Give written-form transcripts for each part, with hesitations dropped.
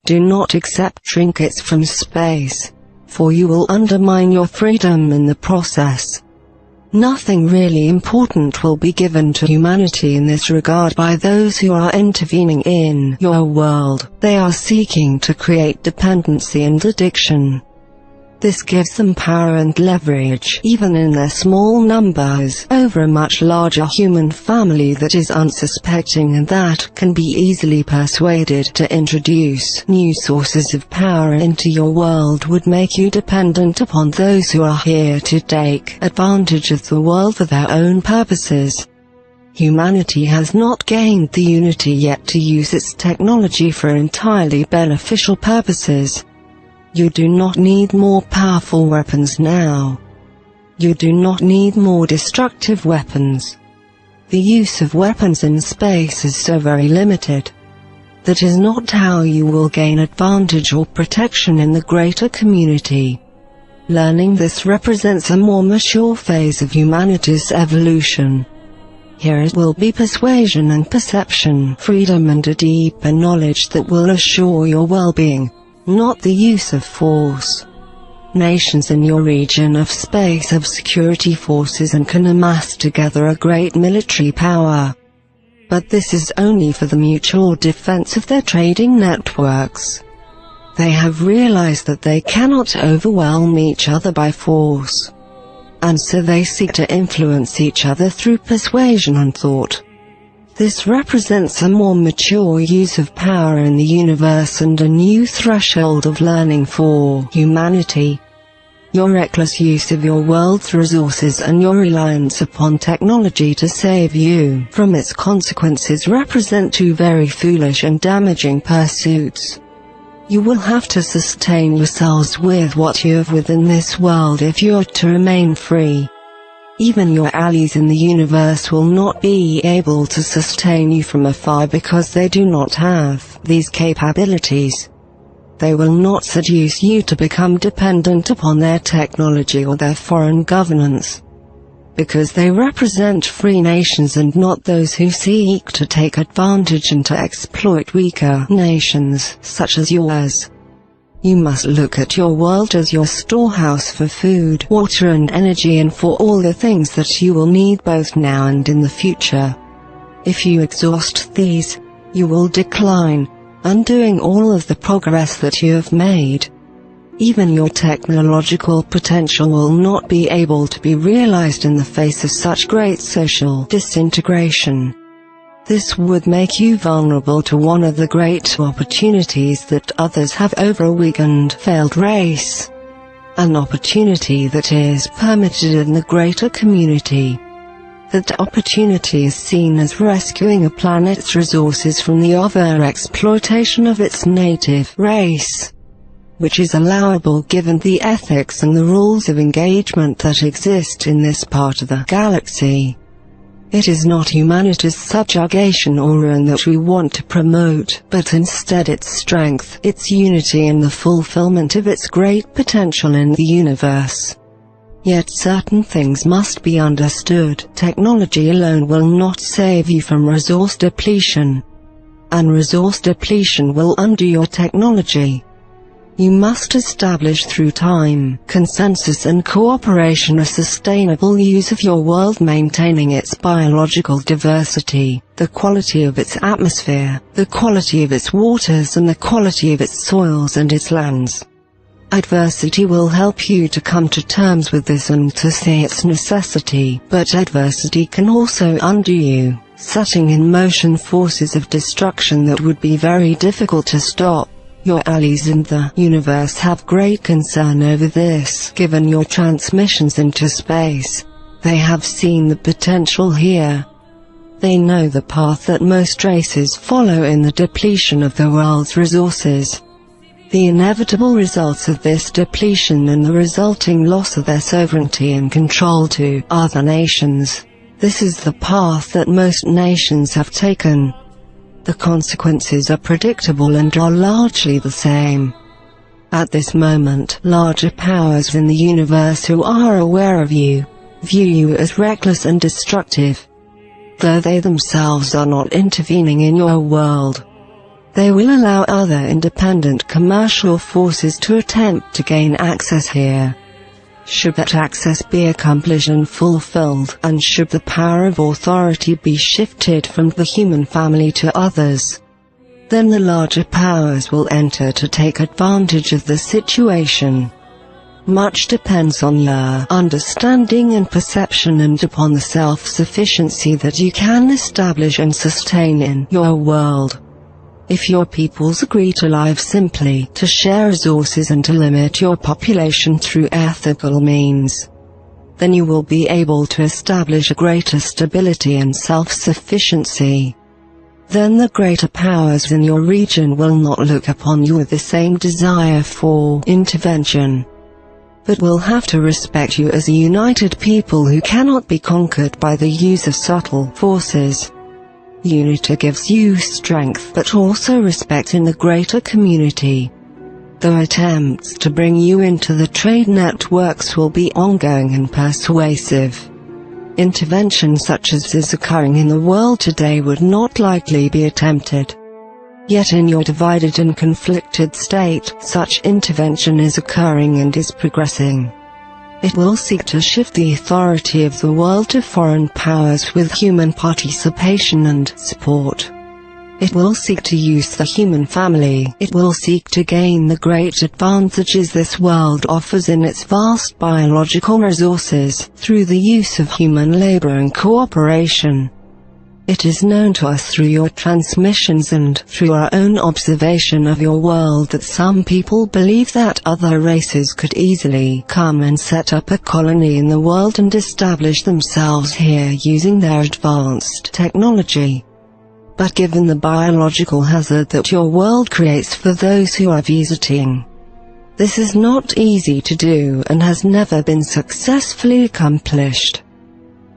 Do not accept trinkets from space, for you will undermine your freedom in the process. Nothing really important will be given to humanity in this regard by those who are intervening in your world. They are seeking to create dependency and addiction. This gives them power and leverage, even in their small numbers, over a much larger human family that is unsuspecting and that can be easily persuaded to introduce new sources of power into your world would make you dependent upon those who are here to take advantage of the world for their own purposes. Humanity has not gained the unity yet to use its technology for entirely beneficial purposes. You do not need more powerful weapons now. You do not need more destructive weapons. The use of weapons in space is so very limited. That is not how you will gain advantage or protection in the greater community. Learning this represents a more mature phase of humanity's evolution. Here it will be persuasion and perception, freedom and a deeper knowledge that will assure your well-being, not the use of force. Nations in your region of space have security forces and can amass together a great military power. But this is only for the mutual defense of their trading networks. They have realized that they cannot overwhelm each other by force, and so they seek to influence each other through persuasion and thought. This represents a more mature use of power in the universe and a new threshold of learning for humanity. Your reckless use of your world's resources and your reliance upon technology to save you from its consequences represent two very foolish and damaging pursuits. You will have to sustain yourselves with what you have within this world if you are to remain free. Even your allies in the universe will not be able to sustain you from afar because they do not have these capabilities. They will not seduce you to become dependent upon their technology or their foreign governance, because they represent free nations and not those who seek to take advantage and to exploit weaker nations such as yours. You must look at your world as your storehouse for food, water and energy, and for all the things that you will need both now and in the future. If you exhaust these, you will decline, undoing all of the progress that you have made. Even your technological potential will not be able to be realized in the face of such great social disintegration. This would make you vulnerable to one of the great opportunities that others have over a weak and failed race. An opportunity that is permitted in the greater community. That opportunity is seen as rescuing a planet's resources from the over-exploitation of its native race, which is allowable given the ethics and the rules of engagement that exist in this part of the galaxy. It is not humanity's subjugation or ruin that we want to promote, but instead its strength, its unity and the fulfillment of its great potential in the universe. Yet certain things must be understood. Technology alone will not save you from resource depletion, and resource depletion will undo your technology. You must establish through time, consensus and cooperation a sustainable use of your world, maintaining its biological diversity, the quality of its atmosphere, the quality of its waters and the quality of its soils and its lands. Adversity will help you to come to terms with this and to see its necessity, but adversity can also undo you, setting in motion forces of destruction that would be very difficult to stop. Your allies in the universe have great concern over this, given your transmissions into space. They have seen the potential here. They know the path that most races follow in the depletion of the world's resources. The inevitable results of this depletion and the resulting loss of their sovereignty and control to other nations. This is the path that most nations have taken. The consequences are predictable and are largely the same. At this moment, larger powers in the universe who are aware of you, view you as reckless and destructive, though they themselves are not intervening in your world. They will allow other independent commercial forces to attempt to gain access here. Should that access be accomplished and fulfilled, and should the power of authority be shifted from the human family to others, then the larger powers will enter to take advantage of the situation. Much depends on your understanding and perception and upon the self-sufficiency that you can establish and sustain in your world. If your peoples agree to live simply, to share resources and to limit your population through ethical means, then you will be able to establish a greater stability and self-sufficiency. Then the greater powers in your region will not look upon you with the same desire for intervention, but will have to respect you as a united people who cannot be conquered by the use of subtle forces. Unity gives you strength but also respect in the greater community. Though attempts to bring you into the trade networks will be ongoing and persuasive, intervention such as is occurring in the world today would not likely be attempted. Yet in your divided and conflicted state, such intervention is occurring and is progressing. It will seek to shift the authority of the world to foreign powers with human participation and support. It will seek to use the human family. It will seek to gain the great advantages this world offers in its vast biological resources, through the use of human labor and cooperation. It is known to us through your transmissions and through our own observation of your world that some people believe that other races could easily come and set up a colony in the world and establish themselves here using their advanced technology. But given the biological hazard that your world creates for those who are visiting, this is not easy to do and has never been successfully accomplished.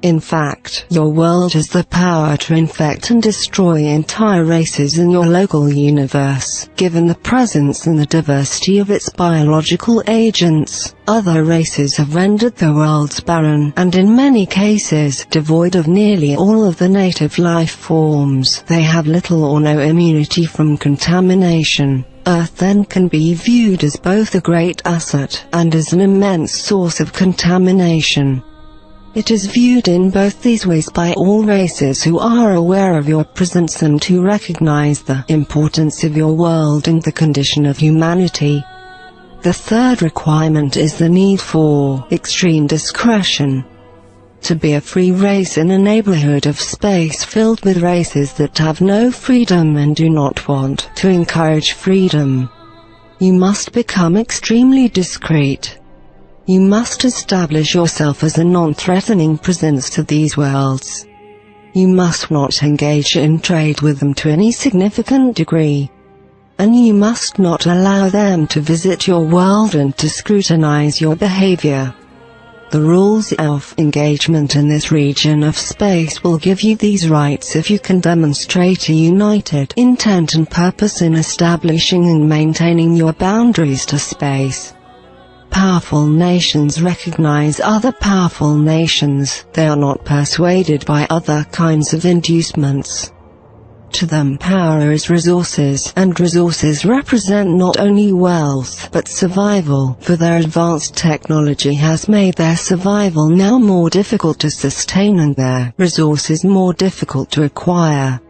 In fact, your world has the power to infect and destroy entire races in your local universe. Given the presence and the diversity of its biological agents, other races have rendered their worlds barren, and in many cases, devoid of nearly all of the native life forms. They have little or no immunity from contamination. Earth then can be viewed as both a great asset and as an immense source of contamination. It is viewed in both these ways by all races who are aware of your presence and who recognize the importance of your world and the condition of humanity. The third requirement is the need for extreme discretion. To be a free race in a neighborhood of space filled with races that have no freedom and do not want to encourage freedom, you must become extremely discreet. You must establish yourself as a non-threatening presence to these worlds. You must not engage in trade with them to any significant degree. And you must not allow them to visit your world and to scrutinize your behavior. The rules of engagement in this region of space will give you these rights if you can demonstrate a united intent and purpose in establishing and maintaining your boundaries to space. Powerful nations recognize other powerful nations. They are not persuaded by other kinds of inducements. To them power is resources, and resources represent not only wealth but survival, for their advanced technology has made their survival now more difficult to sustain and their resources more difficult to acquire.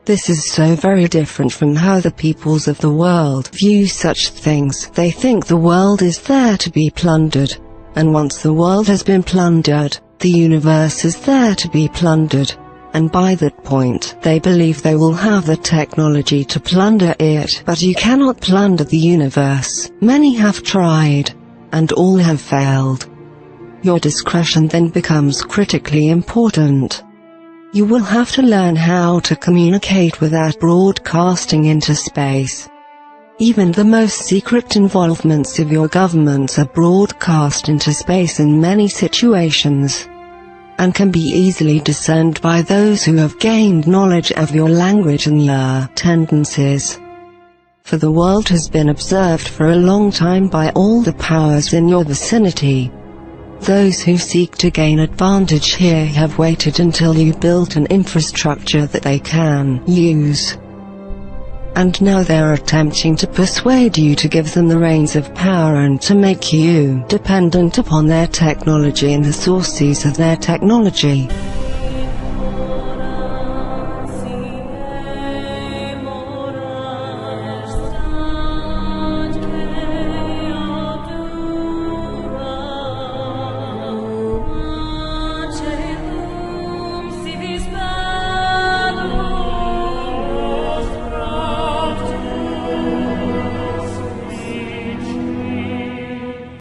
This is so very different from how the peoples of the world view such things. They think the world is there to be plundered, and once the world has been plundered, the universe is there to be plundered, and by that point, they believe they will have the technology to plunder it. But you cannot plunder the universe. Many have tried, and all have failed. Your discretion then becomes critically important. You will have to learn how to communicate without broadcasting into space. Even the most secret involvements of your governments are broadcast into space in many situations, and can be easily discerned by those who have gained knowledge of your language and your tendencies. For the world has been observed for a long time by all the powers in your vicinity. Those who seek to gain advantage here have waited until you built an infrastructure that they can use. and now they're attempting to persuade you to give them the reins of power and to make you dependent upon their technology and the sources of their technology.